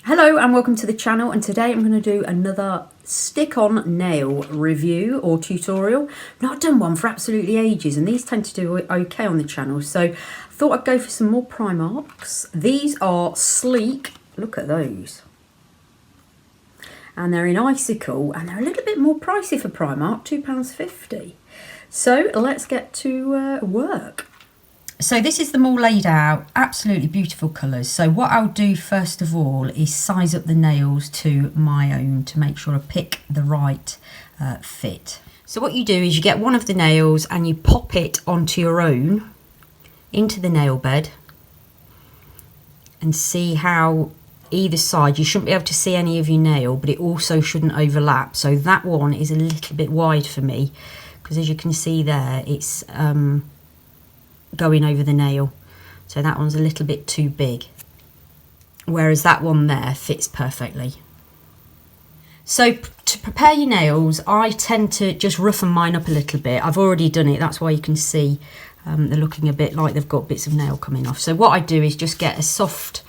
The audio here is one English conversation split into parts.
Hello and welcome to the channel, and today I'm going to do another stick-on nail review or tutorial. I've not done one for absolutely ages and these tend to do okay on the channel, so I thought I'd go for some more Primarks. These are sleek, look at those. And they're in Icicle and they're a little bit more pricey for Primark, £2.50. So let's get to work. So this is them all laid out, absolutely beautiful colours. So what I'll do first of all is size up the nails to my own to make sure I pick the right fit. So what you do is you get one of the nails and you pop it onto your own, into the nail bed, and see how either side, you shouldn't be able to see any of your nail, but it also shouldn't overlap. So that one is a little bit wide for me, because as you can see there, it's going over the nail, so that one's a little bit too big, whereas that one there fits perfectly. So to prepare your nails, I tend to just roughen mine up a little bit. I've already done it, that's why you can see they're looking a bit like they've got bits of nail coming off. So what I do is just get a soft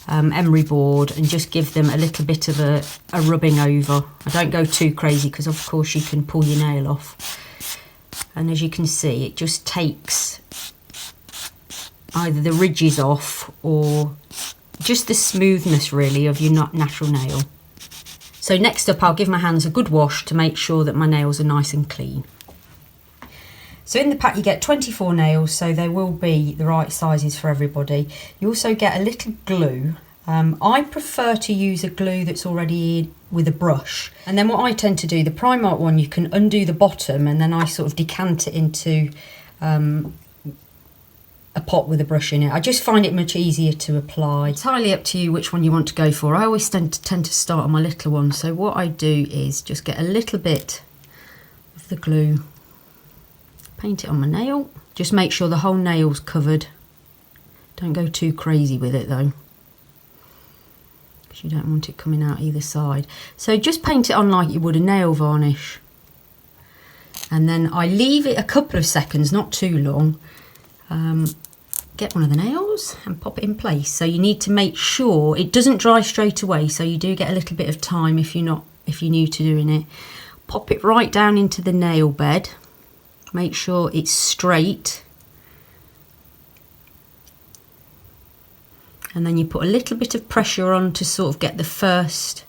emery board and just give them a little bit of a rubbing over. I don't go too crazy because of course you can pull your nail off, and as you can see it just takes either the ridges off or just the smoothness really of your natural nail. So next up I'll give my hands a good wash to make sure that my nails are nice and clean. So in the pack you get 24 nails, so they will be the right sizes for everybody. You also get a little glue. I prefer to use a glue that's already with a brush, and then what I tend to do, the Primark one, you can undo the bottom and then I sort of decant it into a pot with a brush in it. I just find it much easier to apply. It's entirely up to you which one you want to go for. I always tend to start on my little one, so what I do is just get a little bit of the glue, paint it on my nail, just make sure the whole nail's covered. Don't go too crazy with it though, because you don't want it coming out either side. So just paint it on like you would a nail varnish, and then I leave it a couple of seconds, not too long. Get one of the nails and pop it in place. So you need to make sure it doesn't dry straight away, so you do get a little bit of time if you're new to doing it. Pop it right down into the nail bed, make sure it's straight, and then you put a little bit of pressure on to sort of get the first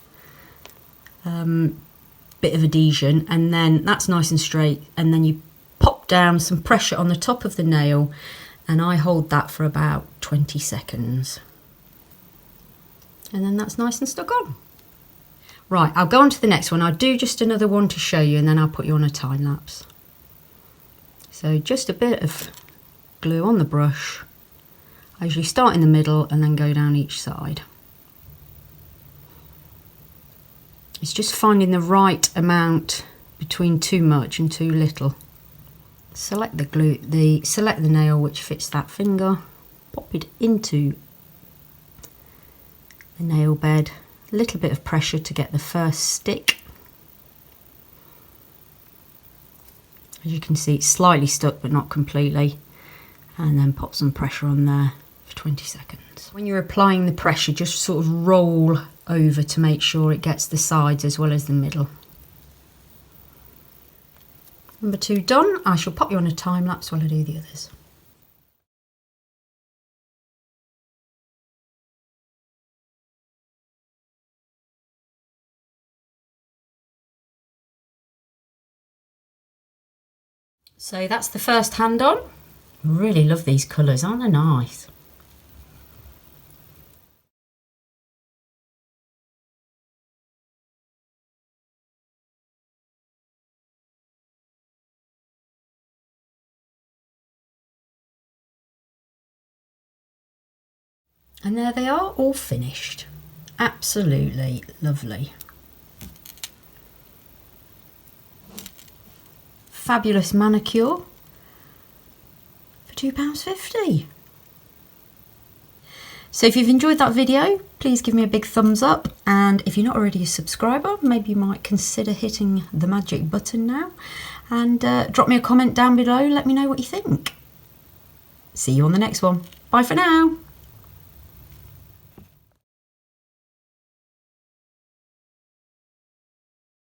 bit of adhesion, and then that's nice and straight, and then you pop down some pressure on the top of the nail, and I hold that for about 20 seconds, and then that's nice and stuck on. Right, I'll go on to the next one. I'll do just another one to show you, and then I'll put you on a time lapse. So just a bit of glue on the brush. I usually start in the middle and then go down each side. It's just finding the right amount between too much and too little. Select the glue, select the nail which fits that finger, pop it into the nail bed, a little bit of pressure to get the first stick. As you can see, it's slightly stuck but not completely, and then pop some pressure on there for 20 seconds. When you're applying the pressure, just sort of roll over to make sure it gets the sides as well as the middle. Number 2 done. I shall pop you on a time lapse while I do the others. So that's the first hand on. Really love these colours, aren't they nice? And there they are, all finished. Absolutely lovely. Fabulous manicure for £2.50. So if you've enjoyed that video, please give me a big thumbs up, and if you're not already a subscriber, maybe you might consider hitting the magic button now, and drop me a comment down below, let me know what you think. See you on the next one. Bye for now.